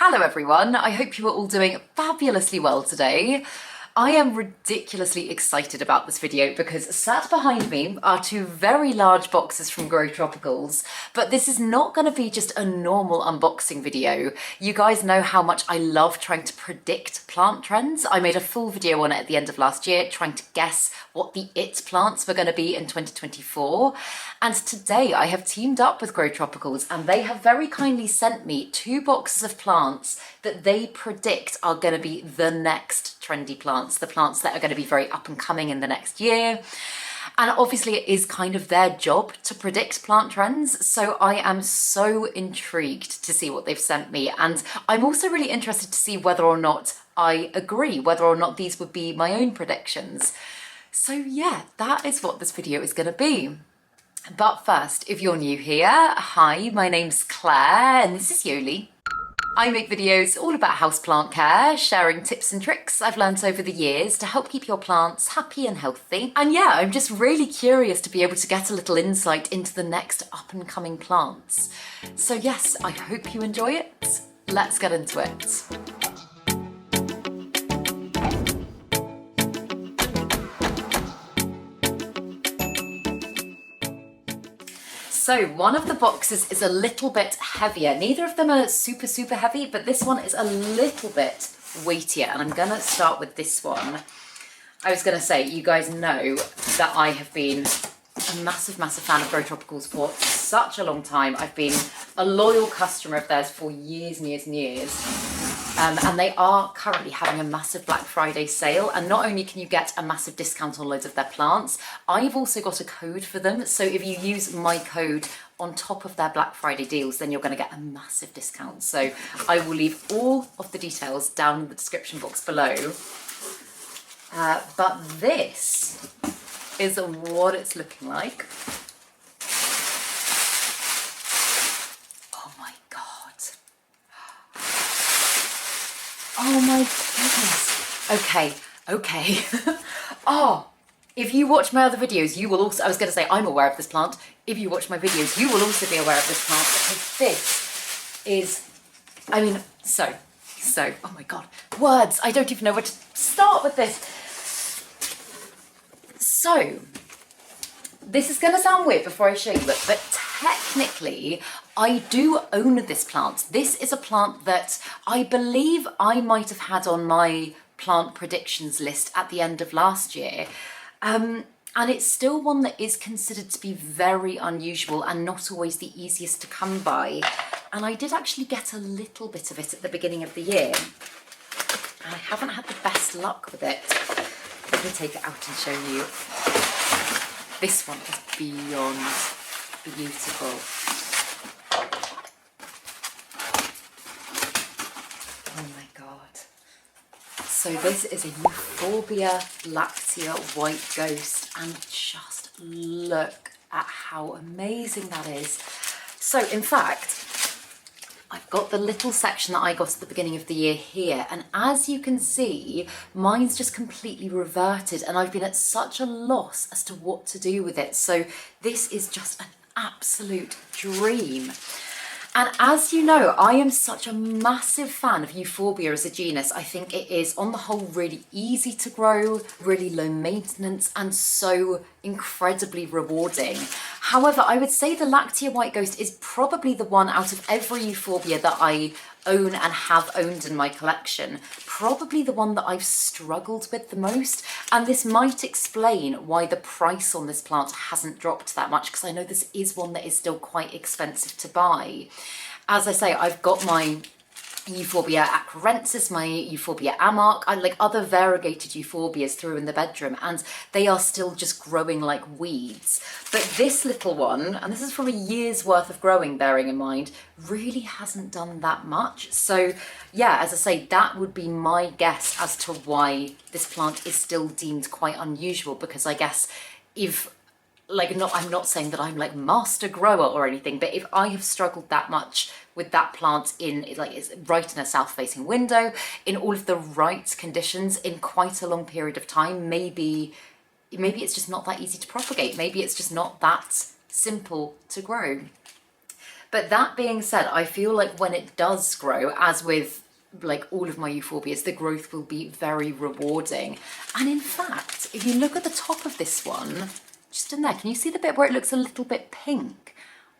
Hello everyone, I hope you are all doing fabulously well today. I am ridiculously excited about this video because sat behind me are two very large boxes from Grow Tropicals, but this is not going to be just a normal unboxing video. You guys know how much I love trying to predict plant trends. I made a full video on it at the end of last year trying to guess what the it plants were going to be in 2024. And today I have teamed up with Grow Tropicals and they have very kindly sent me 2 boxes of plants that they predict are going to be the next trendy plants, the plants that are going to be very up and coming in the next year. And obviously it is kind of their job to predict plant trends. So I am so intrigued to see what they've sent me. And I'm also really interested to see whether or not I agree, whether or not these would be my own predictions. So yeah, that is what this video is going to be. But first, if you're new here, hi, my name's Claire and this is Yoli. I make videos all about houseplant care, sharing tips and tricks I've learnt over the years to help keep your plants happy and healthy. And yeah, I'm just really curious to be able to get a little insight into the next up and coming plants. So yes, I hope you enjoy it. Let's get into it. So one of the boxes is a little bit heavier. Neither of them are super heavy, but this one is a little bit weightier. And I'm gonna start with this one. I was gonna say, you guys know that I have been a massive fan of Grow Tropicals for such a long time. I've been a loyal customer of theirs for years and years. And they are currently having a massive Black Friday sale. And not only can you get a massive discount on loads of their plants, I've also got a code for them. So if you use my code on top of their Black Friday deals, then you're going to get a massive discount. So I will leave all of the details down in the description box below. But this is what it's looking like. Oh my goodness. Okay. Oh, if you watch my other videos, you will also, I was going to say I'm aware of this plant. If you watch my videos, you will also be aware of this plant because this is, I mean, so, oh my God, words. I don't even know where to start with this. So, this is going to sound weird before I show you it, but technically, I do own this plant. This is a plant that I believe I might have had on my plant predictions list at the end of last year. And it's still one that is considered to be very unusual and not always the easiest to come by. And I did actually get a little bit of it at the beginning of the year. And I haven't had the best luck with it. Let me take it out and show you. This one is beyond beautiful. Oh my God. So this is a Euphorbia lactea white ghost and just look at how amazing that is. So in fact, I've got the little section that I got at the beginning of the year here, and as you can see, mine's just completely reverted and I've been at such a loss as to what to do with it. So this is just an absolute dream. And as you know, I am such a massive fan of Euphorbia as a genus. I think it is, on the whole, really easy to grow, really low maintenance, and so incredibly rewarding. However, I would say the Lactea White Ghost is probably the one out of every Euphorbia that I own and have owned in my collection, probably the one that I've struggled with the most. And this might explain why the price on this plant hasn't dropped that much, because I know this is one that is still quite expensive to buy. As I say, I've got my Euphorbia acrorensis, my Euphorbia amark, I like other variegated Euphorbias through in the bedroom, and they are still just growing like weeds. But this little one, and this is from a year's worth of growing, bearing in mind, really hasn't done that much. So yeah, as I say, that would be my guess as to why this plant is still deemed quite unusual, because I guess if, like, I'm not saying that I'm like master grower or anything, but if I have struggled that much with that plant in, like, it's right in a south-facing window, in all of the right conditions, in quite a long period of time, maybe it's just not that easy to propagate. Maybe it's just not that simple to grow. But that being said, I feel like when it does grow, as with like all of my euphorbias, the growth will be very rewarding. And in fact, if you look at the top of this one, just in there, can you see the bit where it looks a little bit pink?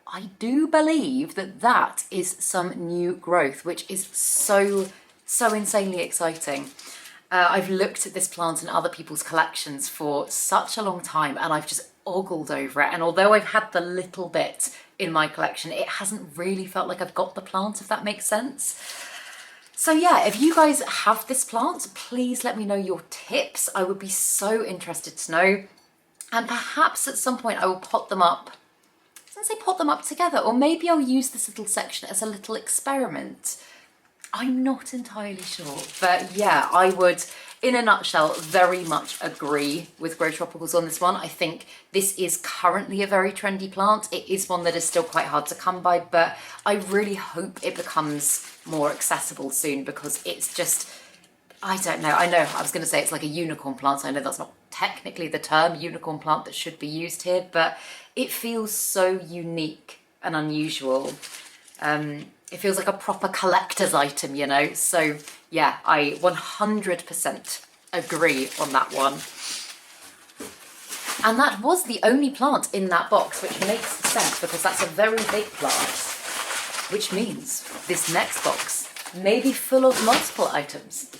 I do believe that that is some new growth, which is so insanely exciting. I've looked at this plant in other people's collections for such a long time, and I've just ogled over it. And although I've had the little bit in my collection, it hasn't really felt like I've got the plant, if that makes sense. So yeah, if you guys have this plant, please let me know your tips. I would be so interested to know. And perhaps at some point I will pot them up. I was gonna say pot them up together, or maybe I'll use this little section as a little experiment. I'm not entirely sure, but yeah, I would, in a nutshell, very much agree with Grow Tropicals on this one. I think this is currently a very trendy plant. It is one that is still quite hard to come by, but I really hope it becomes more accessible soon, because it's just, I don't know. I know I was going to say it's like a unicorn plant. I know that's not technically the term unicorn plant that should be used here, but it feels so unique and unusual. It feels like a proper collector's item, you know? So yeah, I 100% agree on that one. And that was the only plant in that box, which makes sense because that's a very big plant, which means this next box may be full of multiple items.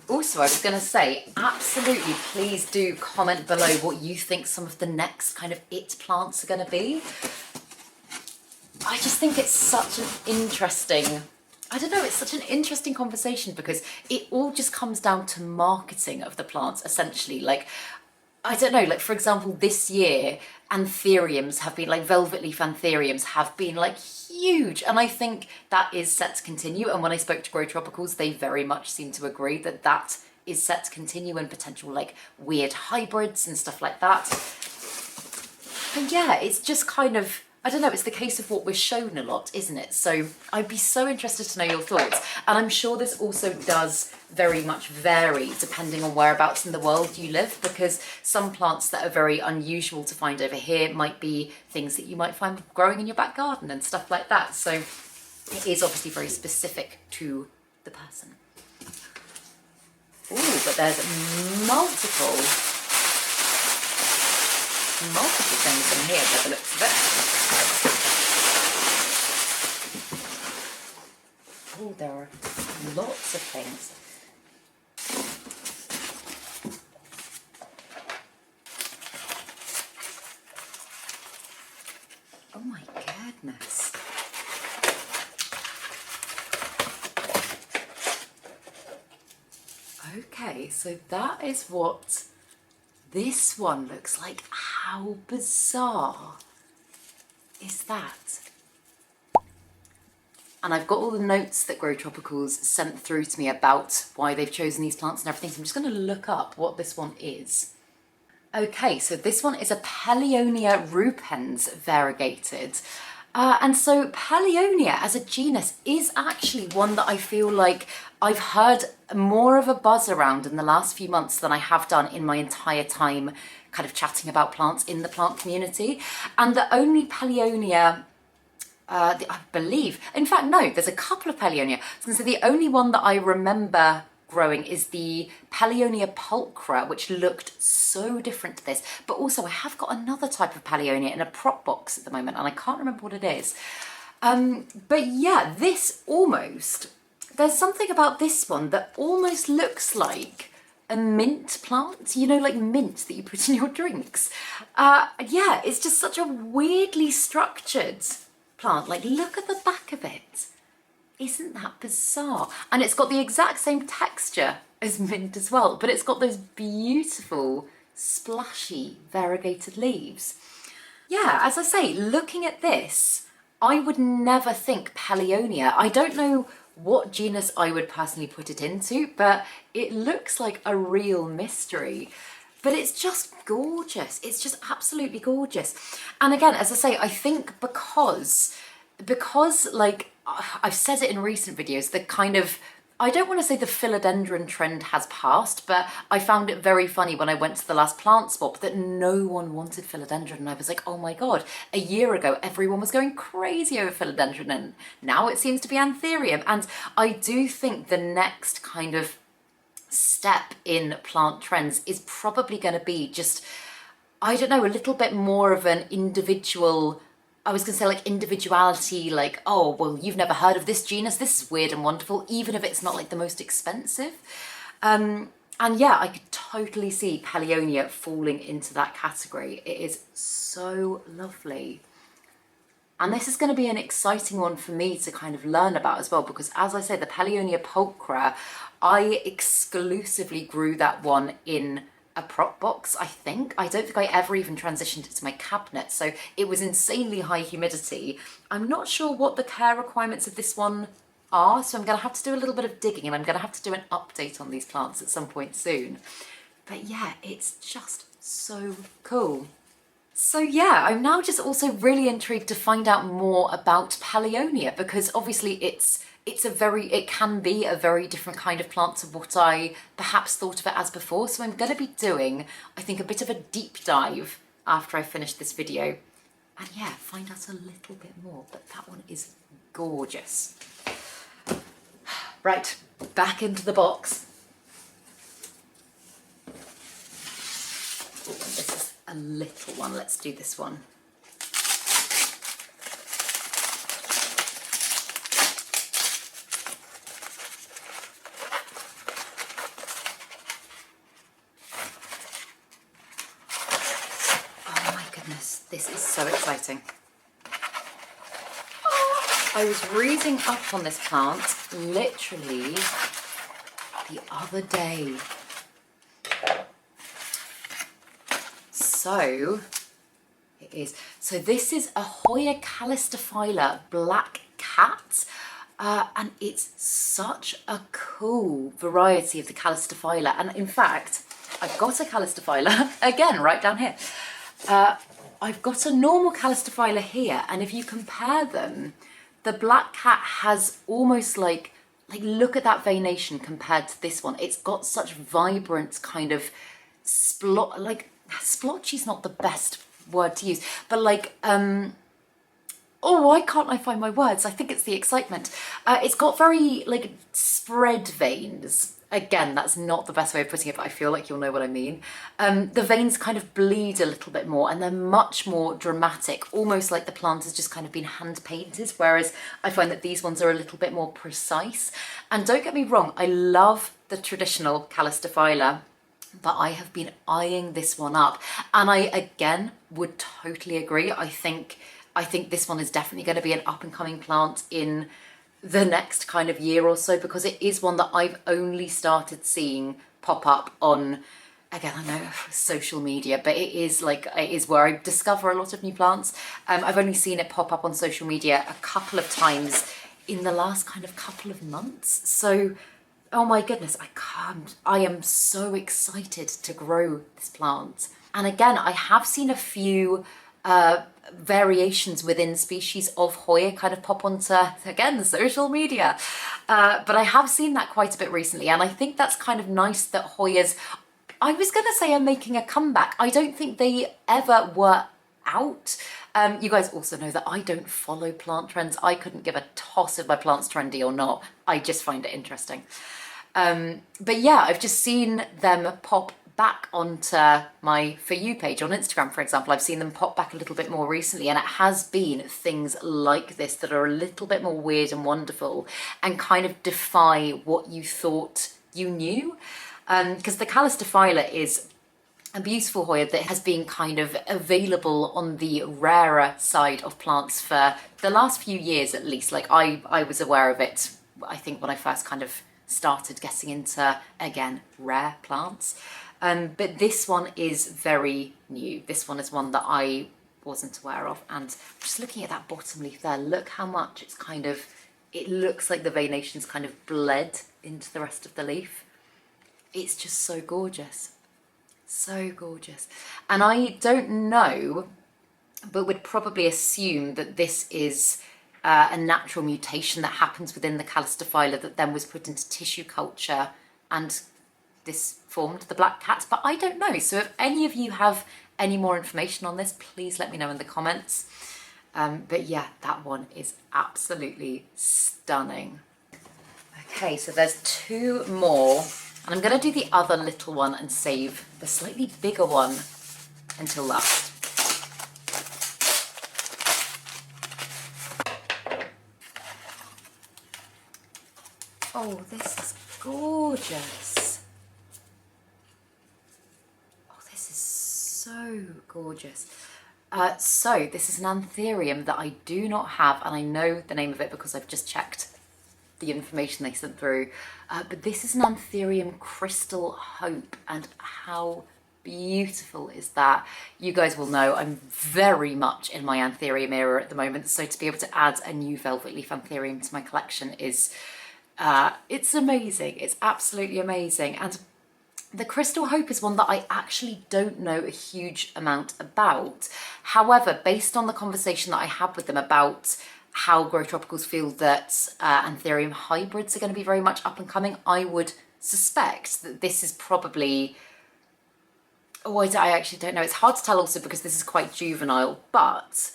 Also, I was going to say, absolutely, please do comment below what you think some of the next kind of it plants are going to be. I just think it's such an interesting, I don't know, it's such an interesting conversation because it all just comes down to marketing of the plants, essentially. Like, I don't know, like for example, this year, Anthuriums have been, like velvet leaf Anthuriums have been like huge. And I think that is set to continue. And when I spoke to Grow Tropicals, they very much seem to agree that that is set to continue, and potential like weird hybrids and stuff like that. But yeah, it's just kind of, I don't know, it's the case of what we're shown a lot, isn't it? So I'd be so interested to know your thoughts. And I'm sure this also does very much vary depending on whereabouts in the world you live, because some plants that are very unusual to find over here might be things that you might find growing in your back garden and stuff like that. So it is obviously very specific to the person. Ooh, but there's multiple things in here by the looks of it. Oh, there are lots of things. Oh my goodness. Okay, so that is what this one looks like. How bizarre is that? And I've got all the notes that Grow Tropicals sent through to me about why they've chosen these plants and everything. So I'm just going to look up what this one is. Okay, so this one is a Pellionia rupens variegated. And so Pellionia as a genus is actually one that I feel like I've heard more of a buzz around in the last few months than I have done in my entire time kind of chatting about plants in the plant community. And the only Pellionia, I believe, in fact, no, there's a couple of Pellionia. So the only one that I remember growing is the Pellionia pulchra, which looked so different to this. But also I have got another type of Pellionia in a prop box at the moment, and I can't remember what it is. But yeah, this almost, there's something about this one that almost looks like a mint plant, you know, like mint that you put in your drinks. Yeah, it's just such a weirdly structured plant. Like, look at the back of it. Isn't that bizarre? And it's got the exact same texture as mint as well, but it's got those beautiful, splashy, variegated leaves. Yeah, as I say, looking at this, I would never think Pellionia. I don't know what genus I would personally put it into, but it looks like a real mystery. But it's just gorgeous. It's just absolutely gorgeous. And again, as I say, I think because like I've said it in recent videos, the kind of I don't want to say the philodendron trend has passed, but I found it very funny when I went to the last plant swap that no one wanted philodendron. And I was like, oh my God, a year ago, everyone was going crazy over philodendron, and now it seems to be Anthurium. And I do think the next kind of step in plant trends is probably going to be just, I don't know, a little bit more of an individual, I was going to say like individuality, like, oh, well, you've never heard of this genus, this is weird and wonderful, even if it's not like the most expensive. And yeah, I could totally see Pellionia falling into that category. It is so lovely. And this is going to be an exciting one for me to kind of learn about as well, because as I say, the Pellionia pulchra, I exclusively grew that one in a prop box, I think. I don't think I ever even transitioned it to my cabinet, so it was insanely high humidity. I'm not sure what the care requirements of this one are, so I'm going to have to do a little bit of digging, and I'm going to have to do an update on these plants at some point soon. But yeah, it's just so cool. So yeah, I'm now just also really intrigued to find out more about Pellionia, because obviously it can be a very different kind of plant to what I perhaps thought of it as before. So I'm going to be doing, I think, a bit of a deep dive after I finish this video, and yeah, find out a little bit more. But that one is gorgeous. Right, back into the box. Ooh, this is a little one. Let's do this one. Oh my goodness, this is so exciting. I was reading up on this plant literally the other day. So it is. So this is a Hoya calistophylla black cat, and it's such a cool variety of the calistophylla. And in fact, I've got a calistophylla again right down here. I've got a normal calistophylla here, and if you compare them, the black cat has almost like look at that veination compared to this one. It's got such vibrant kind of splotchy's not the best word to use, but like, oh, why can't I find my words? I think it's the excitement. It's got very like spread veins. Again, that's not the best way of putting it, but I feel like you'll know what I mean. The veins kind of bleed a little bit more, and they're much more dramatic, almost like the plant has just kind of been hand painted, whereas I find that these ones are a little bit more precise. And don't get me wrong, I love the traditional calistophylla, but I have been eyeing this one up, and I again would totally agree. I think this one is definitely going to be an up and coming plant in the next kind of year or so, because it is one that I've only started seeing pop up on, again, I know, social media, but it is where I discover a lot of new plants. I've only seen it pop up on social media a couple of times in the last kind of couple of months. So, oh my goodness, I am so excited to grow this plant. And again, I have seen a few variations within species of Hoya kind of pop onto, again, the social media. But I have seen that quite a bit recently, and I think that's kind of nice that Hoyas, I was going to say, are making a comeback. I don't think they ever were out. You guys also know that I don't follow plant trends. I couldn't give a toss if my plant's trendy or not. I just find it interesting. But yeah, I've just seen them pop back onto my For You page on Instagram, for example. I've seen them pop back a little bit more recently, and it has been things like this that are a little bit more weird and wonderful and kind of defy what you thought you knew. Because the calistophylla is a beautiful Hoya that has been kind of available on the rarer side of plants for the last few years at least. Like I was aware of it, I think, when I first kind of started getting into, again, rare plants. But this one is very new. This one is one that I wasn't aware of. And just looking at that bottom leaf there, look how much it's kind of, it looks like the veination's kind of bled into the rest of the leaf. It's just so gorgeous. So gorgeous. And I don't know, but would probably assume that this is a natural mutation that happens within the Callistophila that then was put into tissue culture and this formed the black cats, but I don't know. So if any of you have any more information on this, please let me know in the comments. But yeah, that one is absolutely stunning. Okay, so there's 2 more, and I'm going to do the other little one and save the slightly bigger one until last. Oh, this is gorgeous. Oh, this is so gorgeous. So this is an Anthurium that I do not have, and I know the name of it because I've just checked the information they sent through. But this is an Anthurium Crystal Hope, and how beautiful is that? You guys will know I'm very much in my Anthurium era at the moment, so to be able to add a new velvet leaf Anthurium to my collection is it's amazing. It's absolutely amazing. And the Crystal Hope is one that I actually don't know a huge amount about. However, based on the conversation that I had with them about how Grow Tropicals feel that Anthurium hybrids are going to be very much up and coming, I would suspect that this is probably... Oh, I actually don't know. It's hard to tell also because this is quite juvenile, but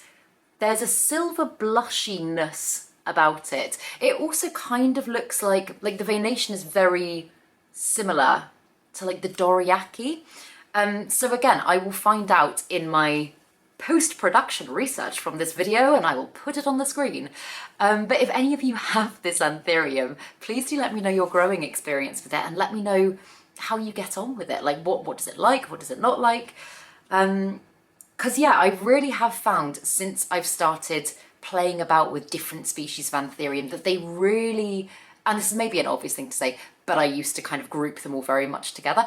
there's a silver blushiness about it. It also kind of looks like the veination is very similar to like the Doriaki. So again, I will find out in my post-production research from this video, and I will put it on the screen. But if any of you have this Anthurium, please do let me know your growing experience with it, and let me know how you get on with it. Like what does it like? What does it not like? Because yeah, I really have found since I've started playing about with different species of Anthurium that they really, and this is maybe an obvious thing to say, but I used to kind of group them all very much together.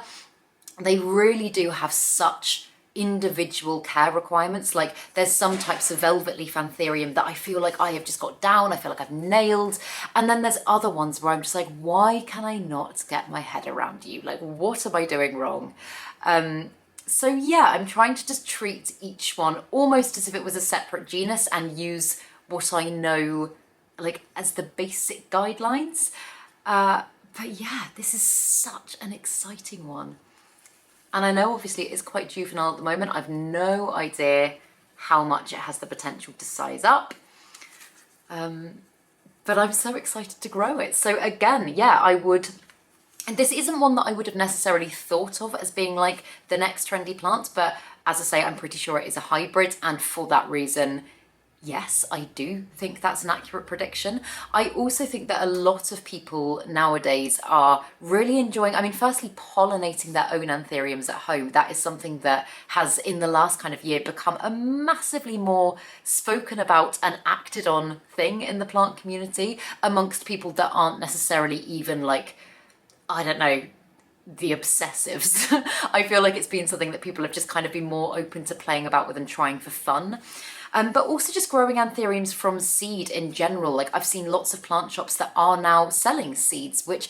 They really do have such individual care requirements. Like there's some types of velvet leaf Anthurium that I feel like I have just got down, I feel like I've nailed. And then there's other ones where I'm just like, why can I not get my head around you? Like, what am I doing wrong? So yeah, I'm trying to just treat each one almost as if it was a separate genus and use what I know like as the basic guidelines. But yeah, this is such an exciting one. And I know obviously it is quite juvenile at the moment. I've no idea how much it has the potential to size up. But I'm so excited to grow it. So again, yeah, I would... And this isn't one that I would have necessarily thought of as being like the next trendy plant, but as I say, I'm pretty sure it is a hybrid, and for that reason, yes, I do think that's an accurate prediction. I also think that a lot of people nowadays are really enjoying, I mean, firstly, pollinating their own Anthuriums at home. That is something that has, in the last kind of year, become a massively more spoken about and acted on thing in the plant community amongst people that aren't necessarily even like, I don't know, the obsessives. I feel like it's been something that people have just kind of been more open to playing about with and trying for fun. But also just growing Anthuriums from seed in general. Like I've seen lots of plant shops that are now selling seeds, which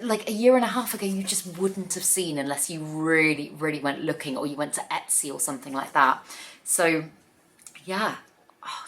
like a year and a half ago you just wouldn't have seen unless you really, really went looking, or you went to Etsy or something like that. So yeah.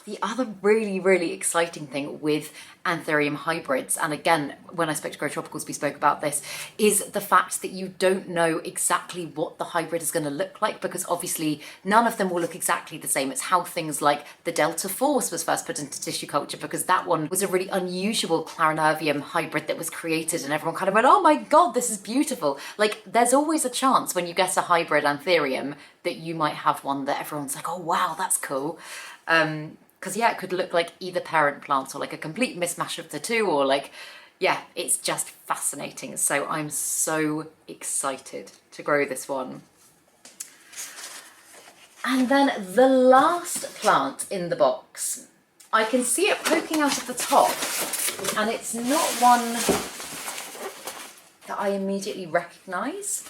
The other really, really exciting thing with Anthurium hybrids, and again, when I spoke to Grow Tropicals, we spoke about this, is the fact that you don't know exactly what the hybrid is going to look like, because obviously none of them will look exactly the same. It's how things like the Delta Force was first put into tissue culture, because that one was a really unusual Clarinervium hybrid that was created, and everyone kind of went, oh my God, this is beautiful. Like, there's always a chance when you get a hybrid Anthurium that you might have one that everyone's like, oh wow, that's cool. Because yeah, it could look like either parent plant or like a complete mismatch of the two, or like, yeah, it's just fascinating. So I'm so excited to grow this one. And then the last plant in the box, I can see it poking out of the top, and it's not one that I immediately recognise.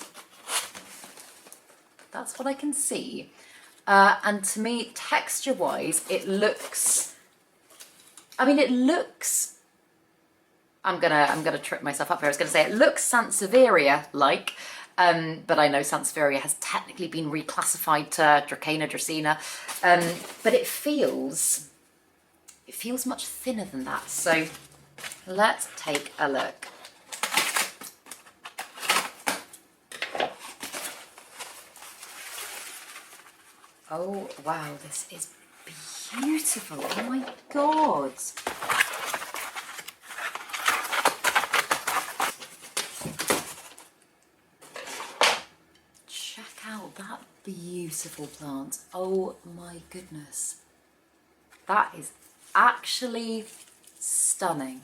That's what I can see. And to me, texture-wise, it looks... I mean, it looks... I'm gonna trip myself up here. I was gonna say it looks Sansevieria-like, but I know Sansevieria has technically been reclassified to Dracaena Dracena. But it feels it feels much thinner than that. So let's take a look. Oh wow, this is beautiful. Oh my God. Check out that beautiful plant. Oh my goodness. That is actually stunning.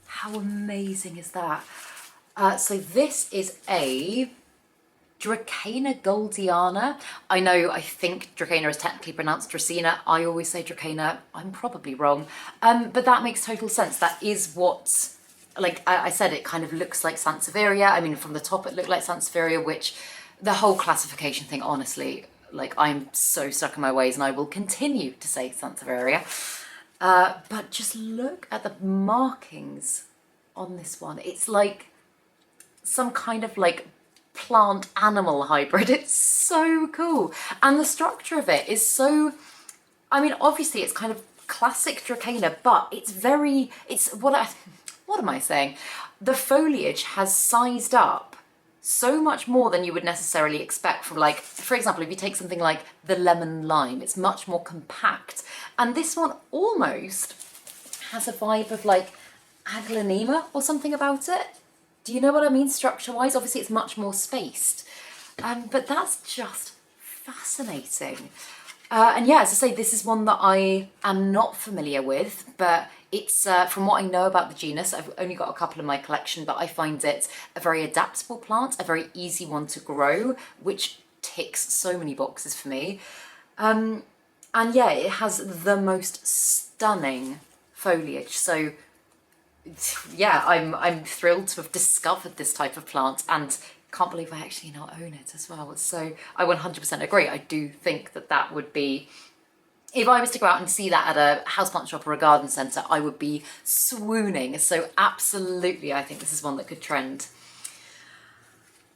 How amazing is that? So this is a Dracaena goldiana. I think Dracaena is technically pronounced Dracaena. I always say Dracaena. I'm probably wrong. But that makes total sense. That is what, like I said, it kind of looks like Sansevieria. I mean, from the top it looked like Sansevieria, which the whole classification thing, honestly, like I'm so stuck in my ways and I will continue to say Sansevieria. But just look at the markings on this one. It's like some kind of like plant animal hybrid. It's so cool. And the structure of it is so, I mean, obviously it's kind of classic Dracaena, but what am I saying? The foliage has sized up so much more than you would necessarily expect from, like, for example, if you take something like the lemon lime, it's much more compact. And this one almost has a vibe of like Aglaonema or something about it. Do you know what I mean, structure-wise? Obviously, it's much more spaced. But that's just fascinating. And yeah, as I say, this is one that I am not familiar with, but it's, from what I know about the genus, I've only got a couple in my collection, but I find it a very adaptable plant, a very easy one to grow, which ticks so many boxes for me. And yeah, it has the most stunning foliage. So yeah, I'm thrilled to have discovered this type of plant and can't believe I actually now own it as well. So I 100% agree. I do think that that would be, if I was to go out and see that at a houseplant shop or a garden centre, I would be swooning. So absolutely, I think this is one that could trend.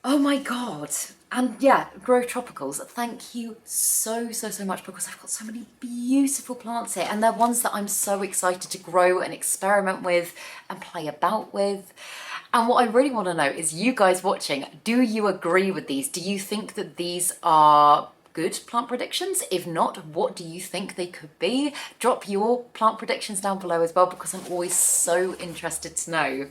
Oh my God. And yeah, Grow Tropicals, thank you so much, because I've got so many beautiful plants here and they're ones that I'm so excited to grow and experiment with and play about with. And what I really want to know is, you guys watching, do you agree with these? Do you think that these are good plant predictions? If not, what do you think they could be? Drop your plant predictions down below as well, because I'm always so interested to know.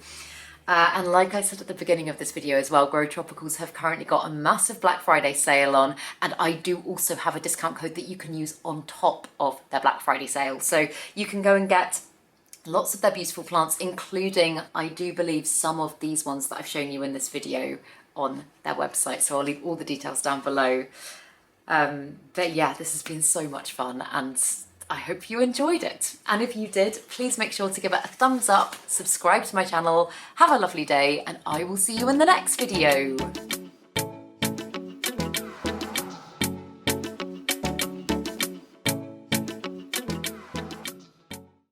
And like I said at the beginning of this video as well, Grow Tropicals have currently got a massive Black Friday sale on, and I do also have a discount code that you can use on top of their Black Friday sale. So you can go and get lots of their beautiful plants, including, I do believe, some of these ones that I've shown you in this video on their website. So I'll leave all the details down below. But yeah, this has been so much fun and I hope you enjoyed it. And if you did, please make sure to give it a thumbs up, subscribe to my channel, have a lovely day, and I will see you in the next video.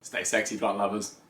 Stay sexy, plant lovers.